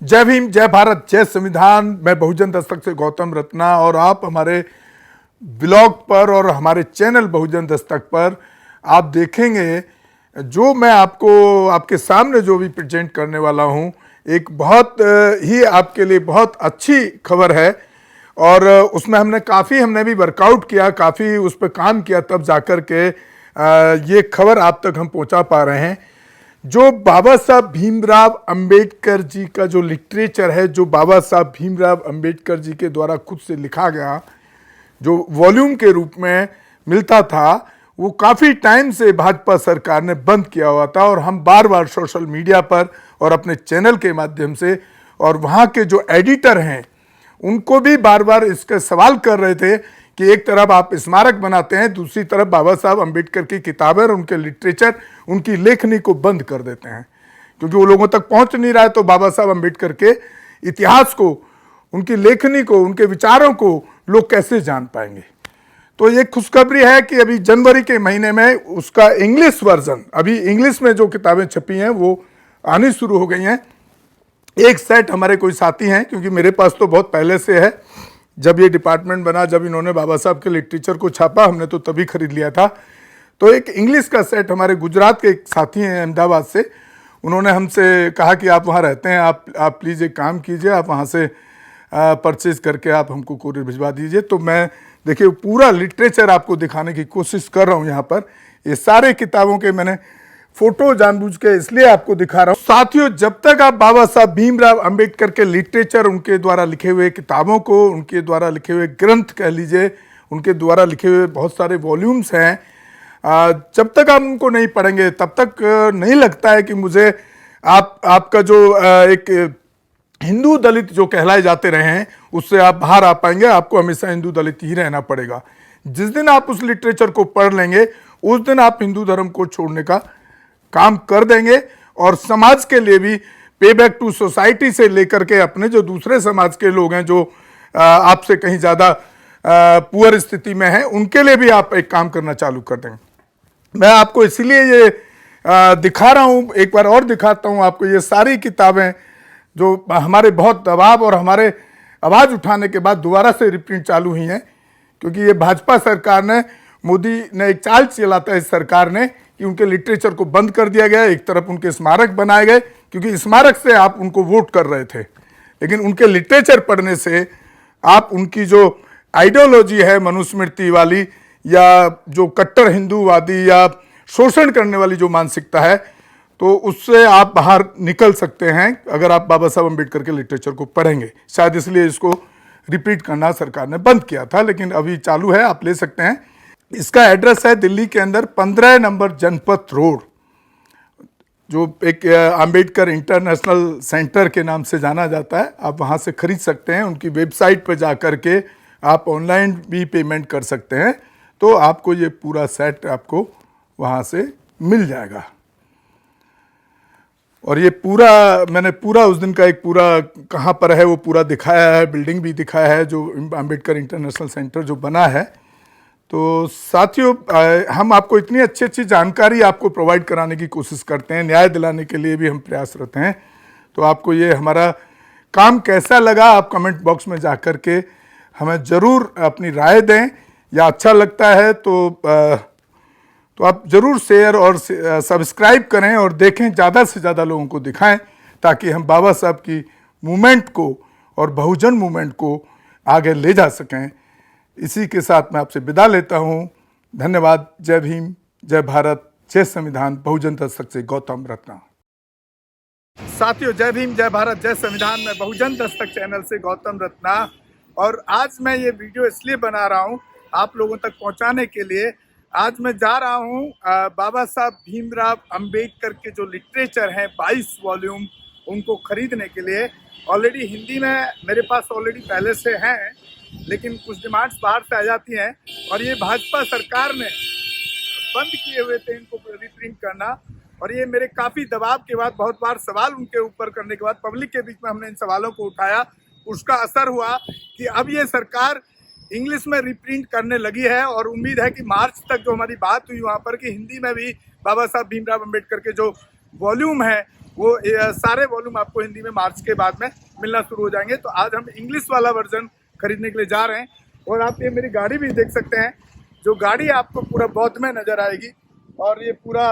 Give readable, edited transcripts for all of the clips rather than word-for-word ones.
जय भीम, जय भारत, जय संविधान। मैं बहुजन दस्तक से गौतम रत्ना और आप हमारे ब्लॉग पर और हमारे चैनल बहुजन दस्तक पर आप देखेंगे जो मैं आपको आपके सामने जो भी प्रेजेंट करने वाला हूं, एक बहुत ही आपके लिए बहुत अच्छी खबर है। और उसमें हमने भी वर्कआउट किया, काफ़ी उस पर काम किया, तब जाकर के ये खबर आप तक हम पहुंचा पा रहे हैं। जो बाबा साहब भीमराव अंबेडकर जी का जो लिटरेचर है, जो बाबा साहब भीमराव अंबेडकर जी के द्वारा खुद से लिखा गया, जो वॉल्यूम के रूप में मिलता था, वो काफ़ी टाइम से भाजपा सरकार ने बंद किया हुआ था। और हम बार बार सोशल मीडिया पर और अपने चैनल के माध्यम से और वहाँ के जो एडिटर हैं उनको भी बार बार इसका सवाल कर रहे थे कि एक तरफ आप स्मारक बनाते हैं, दूसरी तरफ बाबा साहब अंबेडकर की किताबें और उनके लिटरेचर, उनकी लेखनी को बंद कर देते हैं, क्योंकि वो लोगों तक पहुंच नहीं रहा है। तो बाबा साहब अंबेडकर के इतिहास को, उनकी लेखनी को, उनके विचारों को लोग कैसे जान पाएंगे। तो ये खुशखबरी है कि अभी जनवरी के महीने में उसका इंग्लिश वर्जन, अभी इंग्लिश में जो किताबें छपी हैं वो आनी शुरू हो गई हैं। एक सेट हमारे कोई साथी हैं, क्योंकि मेरे पास तो बहुत पहले से है, जब ये डिपार्टमेंट बना, जब इन्होंने बाबा साहब के लिटरेचर को छापा, हमने तो तभी खरीद लिया था। तो एक इंग्लिश का सेट हमारे गुजरात के एक साथी हैं अहमदाबाद से, उन्होंने हमसे कहा कि आप वहाँ रहते हैं, आप प्लीज़ एक काम कीजिए, आप वहाँ से परचेज़ करके आप हमको कोरियर भिजवा दीजिए। तो मैं देखिए पूरा लिटरेचर आपको दिखाने की कोशिश कर रहा हूँ यहाँ पर। ये सारे किताबों के मैंने फोटो जानबूझ के इसलिए आपको दिखा रहा हूँ। साथियों, जब तक आप बाबा साहब भीमराव अंबेडकर के लिटरेचर, उनके द्वारा लिखे हुए किताबों को, उनके द्वारा लिखे हुए ग्रंथ कह लीजिए, उनके द्वारा लिखे हुए बहुत सारे वॉल्यूम्स हैं, जब तक आप उनको नहीं पढ़ेंगे तब तक नहीं लगता है कि मुझे आपका जो एक हिंदू दलित जो कहलाए जाते रहे हैं उससे आप बाहर आ पाएंगे। आपको हमेशा हिंदू दलित ही रहना पड़ेगा। जिस दिन आप उस लिटरेचर को पढ़ लेंगे उस दिन आप हिंदू धर्म को छोड़ने का काम कर देंगे और समाज के लिए भी, पे बैक टू सोसाइटी से लेकर के अपने जो दूसरे समाज के लोग हैं जो आपसे कहीं ज़्यादा पुअर स्थिति में हैं, उनके लिए भी आप एक काम करना चालू कर देंगे। मैं आपको इसीलिए ये दिखा रहा हूँ, एक बार और दिखाता हूँ आपको। ये सारी किताबें जो हमारे बहुत दबाव और हमारे आवाज़ उठाने के बाद दोबारा से रिप्रिंट चालू हुई हैं, क्योंकि ये भाजपा सरकार ने, मोदी ने एक चाल चलाता है इस सरकार ने कि उनके लिटरेचर को बंद कर दिया गया। एक तरफ उनके स्मारक बनाए गए, क्योंकि स्मारक से आप उनको वोट कर रहे थे, लेकिन उनके लिटरेचर पढ़ने से आप उनकी जो आइडियोलॉजी है मनुस्मृति वाली, या जो कट्टर हिंदूवादी या शोषण करने वाली जो मानसिकता है, तो उससे आप बाहर निकल सकते हैं अगर आप बाबा साहब अम्बेडकर के लिटरेचर को पढ़ेंगे। शायद इसलिए इसको रिपीट करना सरकार ने बंद किया था, लेकिन अभी चालू है, आप ले सकते हैं। इसका एड्रेस है दिल्ली के अंदर 15 नंबर जनपथ रोड, जो एक अंबेडकर इंटरनेशनल सेंटर के नाम से जाना जाता है। आप वहाँ से खरीद सकते हैं, उनकी वेबसाइट पर जा कर के आप ऑनलाइन भी पेमेंट कर सकते हैं, तो आपको ये पूरा सेट आपको वहाँ से मिल जाएगा। और ये पूरा मैंने उस दिन का एक पूरा कहाँ पर है वो पूरा दिखाया है, बिल्डिंग भी दिखाया है जो अंबेडकर इंटरनेशनल सेंटर जो बना है। तो साथियों, हम आपको इतनी अच्छी जानकारी आपको प्रोवाइड कराने की कोशिश करते हैं, न्याय दिलाने के लिए भी हम प्रयासरत हैं। तो आपको ये हमारा काम कैसा लगा, आप कमेंट बॉक्स में जा कर के हमें ज़रूर अपनी राय दें, या अच्छा लगता है तो आप ज़रूर शेयर और सब्सक्राइब करें और देखें, ज़्यादा से ज़्यादा लोगों को दिखाएं, ताकि हम बाबा साहब की मूवमेंट को और बहुजन मूवमेंट को आगे ले जा सकें। इसी के साथ मैं आपसे विदा लेता हूँ। धन्यवाद। जय भीम, जय भारत, जय संविधान। बहुजन दस्तक से गौतम रत्ना। साथियों, जय भीम, जय भारत, जय संविधान। मैं बहुजन दस्तक चैनल से गौतम रत्ना, और आज मैं ये वीडियो इसलिए बना रहा हूँ आप लोगों तक पहुँचाने के लिए। आज मैं जा रहा हूँ बाबा साहब भीमराव अंबेडकर के जो लिटरेचर हैं 22 वॉल्यूम, उनको खरीदने के लिए। ऑलरेडी हिंदी में मेरे पास ऑलरेडी पहले से हैं, लेकिन कुछ डिमांड्स बाहर से आ जाती हैं, और ये भाजपा सरकार ने बंद किए हुए थे इनको रिप्रिंट करना। और ये मेरे काफ़ी दबाव के बाद, बहुत बार सवाल उनके ऊपर करने के बाद, पब्लिक के बीच में हमने इन सवालों को उठाया, उसका असर हुआ कि अब ये सरकार इंग्लिश में रिप्रिंट करने लगी है। और उम्मीद है कि मार्च तक जो हमारी बात हुई वहाँ पर कि हिंदी में भी बाबा साहब भीमराव अंबेडकर के जो वॉल्यूम है वो सारे वॉल्यूम आपको हिंदी में मार्च के बाद में मिलना शुरू हो जाएंगे। तो आज हम इंग्लिश वाला वर्जन खरीदने के लिए जा रहे हैं। और आप ये मेरी गाड़ी भी देख सकते हैं, जो गाड़ी आपको पूरा बौद्ध में नज़र आएगी। और ये पूरा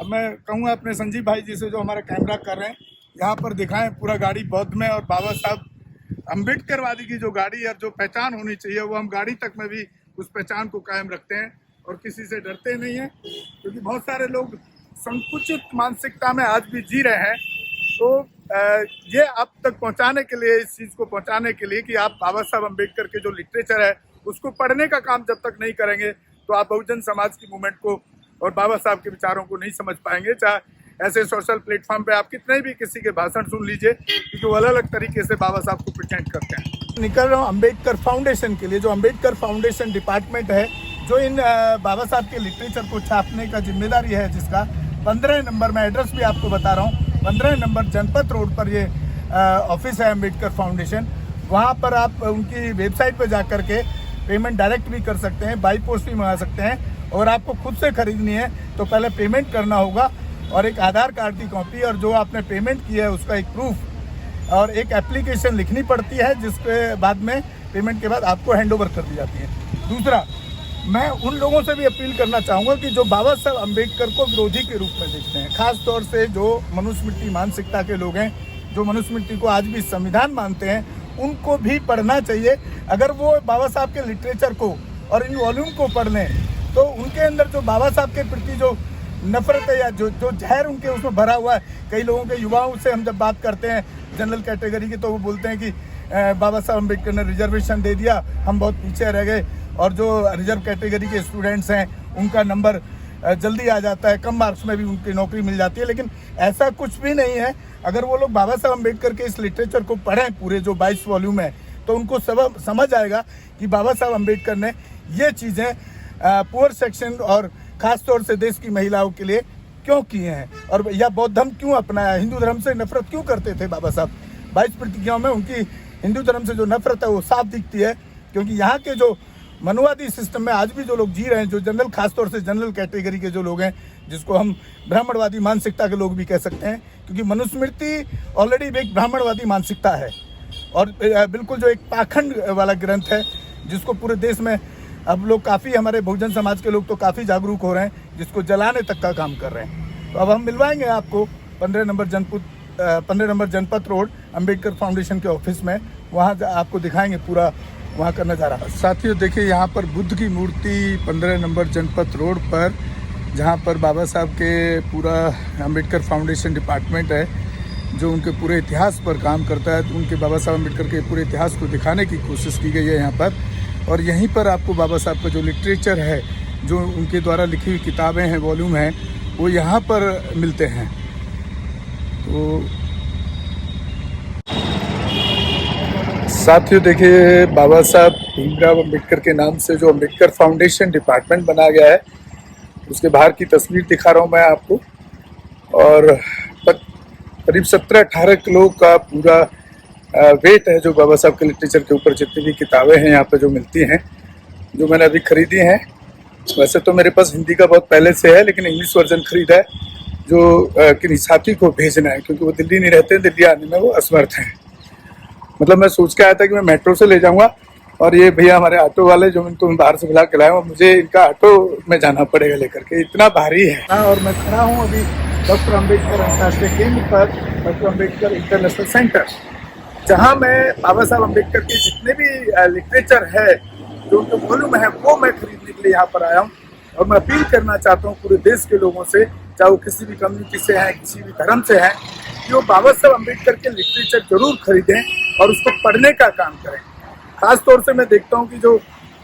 मैं कहूँगा अपने संजीव भाई जी से जो हमारा कैमरा कर रहे हैं, यहाँ पर दिखाएं पूरा गाड़ी बौद्ध में। और बाबा साहब अम्बेडकरवादी की जो गाड़ी और जो पहचान होनी चाहिए, वो हम गाड़ी तक में भी उस पहचान को कायम रखते हैं और किसी से डरते नहीं हैं। क्योंकि बहुत सारे लोग संकुचित मानसिकता में आज भी जी रहे हैं। तो ये आप तक पहुंचाने के लिए, इस चीज़ को पहुंचाने के लिए कि आप बाबा साहब अम्बेडकर के जो लिटरेचर है उसको पढ़ने का काम जब तक नहीं करेंगे तो आप बहुजन समाज की मूवमेंट को और बाबा साहब के विचारों को नहीं समझ पाएंगे। चाहे ऐसे सोशल प्लेटफॉर्म पे आप कितने भी किसी के भाषण सुन लीजिए, क्योंकि वो अलग अलग तरीके से बाबा साहब को प्रेजेंट करते हैं। निकल रहा हूँ अम्बेडकर फाउंडेशन के लिए। जो अम्बेडकर फाउंडेशन डिपार्टमेंट है, जो इन बाबा साहब के लिटरेचर को छापने का जिम्मेदारी है, जिसका 15 नंबर, मैं एड्रेस भी आपको बता रहा हूँ, 15 नंबर जनपथ रोड पर ये ऑफिस है अम्बेडकर फाउंडेशन। वहाँ पर आप उनकी वेबसाइट पर जा कर के पेमेंट डायरेक्ट भी कर सकते हैं, बाई पोस्ट भी मंगा सकते हैं। और आपको खुद से खरीदनी है तो पहले पेमेंट करना होगा और एक आधार कार्ड की कॉपी और जो आपने पेमेंट किया है उसका एक प्रूफ और एक एप्लीकेशन लिखनी पड़ती है, जिसके बाद में पेमेंट के बाद आपको हैंडओवर कर दी जाती है। दूसरा, मैं उन लोगों से भी अपील करना चाहूँगा कि जो बाबा साहब अम्बेडकर को विरोधी के रूप में देखते हैं, खास तौर से जो मनुस्मृति मानसिकता के लोग हैं, जो मनुस्मृति को आज भी संविधान मानते हैं, उनको भी पढ़ना चाहिए। अगर वो बाबा साहब के लिटरेचर को और इन वॉल्यूम को पढ़ लें तो उनके अंदर जो बाबा साहब के प्रति जो नफरत है या जो जहर उनके उसमें भरा हुआ है, कई लोगों के युवाओं से हम जब बात करते हैं जनरल कैटेगरी की, तो वो बोलते हैं कि बाबा साहब अम्बेडकर ने रिजर्वेशन दे दिया, हम बहुत पीछे रह गए, और जो रिजर्व कैटेगरी के स्टूडेंट्स हैं उनका नंबर जल्दी आ जाता है, कम मार्क्स में भी उनकी नौकरी मिल जाती है। लेकिन ऐसा कुछ भी नहीं है। अगर वो लोग बाबा साहब अम्बेडकर के इस लिटरेचर को पढ़ें, पूरे जो 22 वॉल्यूम है, तो उनको सब समझ आएगा कि बाबा साहब अम्बेडकर ने ये चीज़ें पुअर सेक्शन और ख़ास तौर से देश की महिलाओं के लिए क्यों किए हैं, और या बौद्ध धर्म क्यों अपनाया, हिंदू धर्म से नफरत क्यों करते थे बाबा साहब। 22 प्रतिज्ञाओं में उनकी हिंदू धर्म से जो नफरत है वो साफ दिखती है। क्योंकि यहाँ के जो मनुवादी सिस्टम में आज भी जो लोग जी रहे हैं, जो जनरल, खासतौर से जनरल कैटेगरी के जो लोग हैं, जिसको हम ब्राह्मणवादी मानसिकता के लोग भी कह सकते हैं, क्योंकि मनुस्मृति ऑलरेडी एक ब्राह्मणवादी मानसिकता है और बिल्कुल जो एक पाखंड वाला ग्रंथ है, जिसको पूरे देश में अब लोग काफ़ी, हमारे बहुजन समाज के लोग तो काफ़ी जागरूक हो रहे हैं, जिसको जलाने तक का काम कर रहे हैं। तो अब हम मिलवाएंगे आपको 15 नंबर जनपथ रोड अम्बेडकर फाउंडेशन के ऑफिस में, वहाँ आपको दिखाएंगे पूरा वहाँ का नज़ारा। साथियों देखिए, यहाँ पर बुद्ध की मूर्ति 15 नंबर जनपथ रोड पर, जहाँ पर बाबा साहब के पूरा अम्बेडकर फाउंडेशन डिपार्टमेंट है, जो उनके पूरे इतिहास पर काम करता है। तो उनके बाबा साहब अम्बेडकर के पूरे इतिहास को दिखाने की कोशिश की गई है यहाँ पर। और यहीं पर आपको बाबा साहब का जो लिटरेचर है, जो उनके द्वारा लिखी हुई किताबें हैं, वॉल्यूम हैं, वो यहाँ पर मिलते हैं। तो साथियों देखिए, बाबा साहब भीमराव अम्बेडकर के नाम से जो अम्बेडकर फाउंडेशन डिपार्टमेंट बना गया है, उसके बाहर की तस्वीर दिखा रहा हूँ मैं आपको। और करीब 17-18 किलो का पूरा वेट है जो बाबा साहब के लिटरेचर के ऊपर जितनी भी किताबें हैं यहाँ पे जो मिलती हैं, जो मैंने अभी खरीदी हैं। वैसे तो मेरे पास हिंदी का बहुत पहले से है, लेकिन इंग्लिश वर्जन खरीदा है, जो किसी साथी को भेजना है, क्योंकि वो दिल्ली नहीं रहते, दिल्ली आने में वो असमर्थ हैं। मतलब मैं सोच के आया था कि मैं मेट्रो से ले जाऊँगा, और ये भैया हमारे ऑटो वाले जो इनको बाहर से बुला के लाए, मुझे इनका ऑटो में जाना पड़ेगा लेकर के, इतना भारी है। और मैं खड़ा हूँ अभी डॉक्टर अम्बेडकर अंतर्राष्ट्रीय केंद्र पर, डॉक्टर अम्बेडकर इंटरनेशनल सेंटर, जहाँ मैं बाबा साहब अम्बेडकर के जितने भी लिटरेचर है, जो उनके वॉल्यूम है, वो मैं खरीदने के लिए यहाँ पर आया हूँ। और मैं अपील करना चाहता हूँ पूरे देश के लोगों से, चाहे वो किसी भी कम्युनिटी से हैं, किसी भी धर्म से हैं, कि वो बाबा साहब अम्बेडकर के लिटरेचर जरूर खरीदें और उसको पढ़ने का काम करें। खास तौर से मैं देखता हूँ कि जो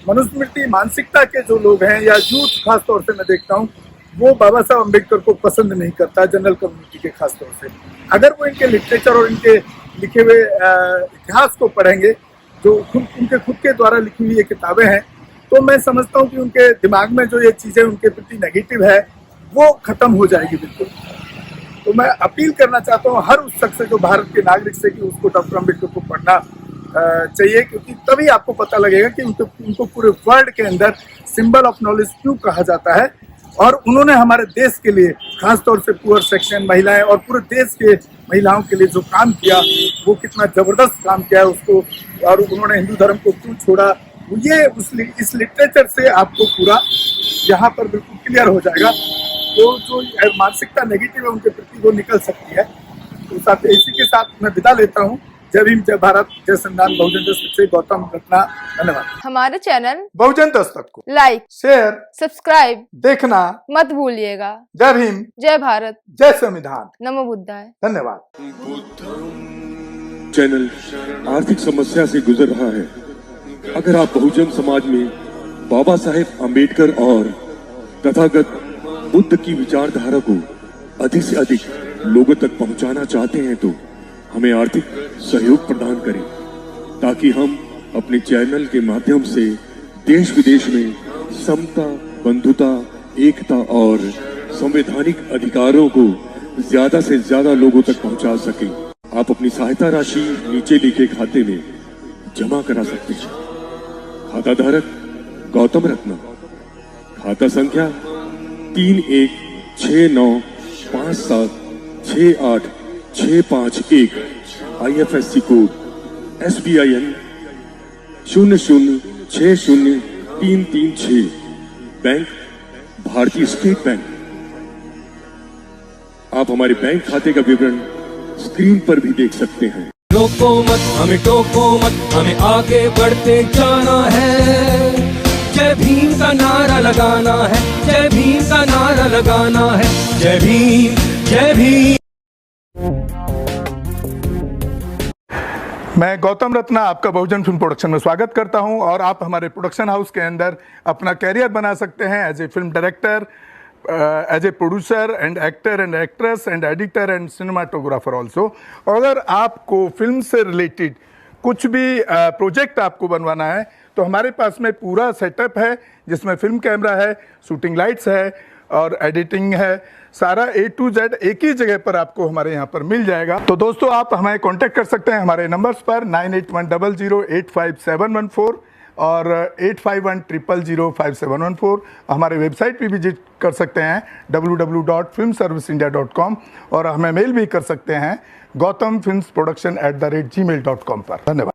मनुस्मृति मानसिकता के जो लोग हैं, या यूथ खास तौर से मैं देखता हूँ, वो बाबा साहब अम्बेडकर को पसंद नहीं करता, जनरल कम्युनिटी के खास तौर से। अगर वो इनके लिटरेचर और इनके लिखे हुए इतिहास को पढ़ेंगे, जो उनके खुद के द्वारा लिखी हुई ये किताबें हैं, तो मैं समझता हूँ कि उनके दिमाग में जो ये चीज़ें उनके प्रति नेगेटिव है, वो खत्म हो जाएगी बिल्कुल। तो मैं अपील करना चाहता हूँ हर उस शख्स से, जो भारत के नागरिक से, कि उसको डॉक्टर अम्बेडकर को पढ़ना चाहिए, क्योंकि तभी आपको पता लगेगा कि उनको पूरे वर्ल्ड के अंदर सिंबल ऑफ नॉलेज क्यों कहा जाता है। और उन्होंने हमारे देश के लिए, खासतौर से पुअर सेक्शन महिलाएं और पूरे देश के महिलाओं के लिए जो काम किया, वो कितना जबरदस्त काम किया है उसको, और उन्होंने हिंदू धर्म को क्यों छोड़ा, ये इस लिटरेचर से आपको पूरा यहाँ पर बिल्कुल क्लियर हो जाएगा। तो जो मानसिकता नेगेटिव है उनके प्रति वो निकल सकती है। तो साथ इसी के साथ मैं विदा लेता हूँ। जय भीम, जय भारत, जय संविधान। बहुजन दस्तक से गौतम रत्ना, धन्यवाद। हमारे चैनल बहुजन दस्तक को लाइक, शेयर, सब्सक्राइब देखना मत भूलिएगा। जय भीम, जय भारत, जय संविधान, नमो बुद्धाय। धन्यवाद। चैनल आर्थिक समस्या से गुजर रहा है। अगर आप बहुजन समाज में बाबा साहेब अम्बेडकर और तथागत बुद्ध की विचारधारा को अधिक से अधिक लोगों तक पहुंचाना चाहते हैं तो हमें आर्थिक सहयोग प्रदान करें, ताकि हम अपने चैनल के माध्यम से देश विदेश में समता, बंधुता, एकता और संवैधानिक अधिकारों को ज्यादा से ज्यादा लोगों तक पहुंचा सकें। आप अपनी सहायता राशि नीचे लिखे खाते में जमा करा सकते हैं। खाता धारक गौतम रत्ना, खाता संख्या 316957686551, IFSC कोड SBIN 0060336, बैंक भारतीय स्टेट बैंक। आप हमारे बैंक खाते का विवरण स्क्रीन पर भी देख सकते हैं। रोको मत, हमें टोको मत, हमें आगे बढ़ते जाना है। जय भीम का नारा लगाना है, जय भीम का नारा लगाना है। जय भीम, जय भीम। मैं गौतम रत्ना आपका बहुजन फिल्म प्रोडक्शन में स्वागत करता हूं, और आप हमारे प्रोडक्शन हाउस के अंदर अपना कैरियर बना सकते हैं as a film director, as a producer and actor and actress and editor and cinematographer also. अगर आपको फिल्म से रिलेटेड कुछ भी प्रोजेक्ट आपको बनवाना है तो हमारे पास में पूरा सेटअप है, जिसमें फिल्म कैमरा है, शूटिंग लाइट्स है और एडिटिंग है। सारा A to Z एक ही जगह पर आपको हमारे यहाँ पर मिल जाएगा। तो दोस्तों, आप हमें कांटेक्ट कर सकते हैं हमारे नंबर्स पर 9810085714 और 8510005714। हमारे वेबसाइट पे विजिट कर सकते हैं www.filmserviceindia.com, और हमें मेल भी कर सकते हैं gautamfilmsproduction@gmail.com पर। धन्यवाद।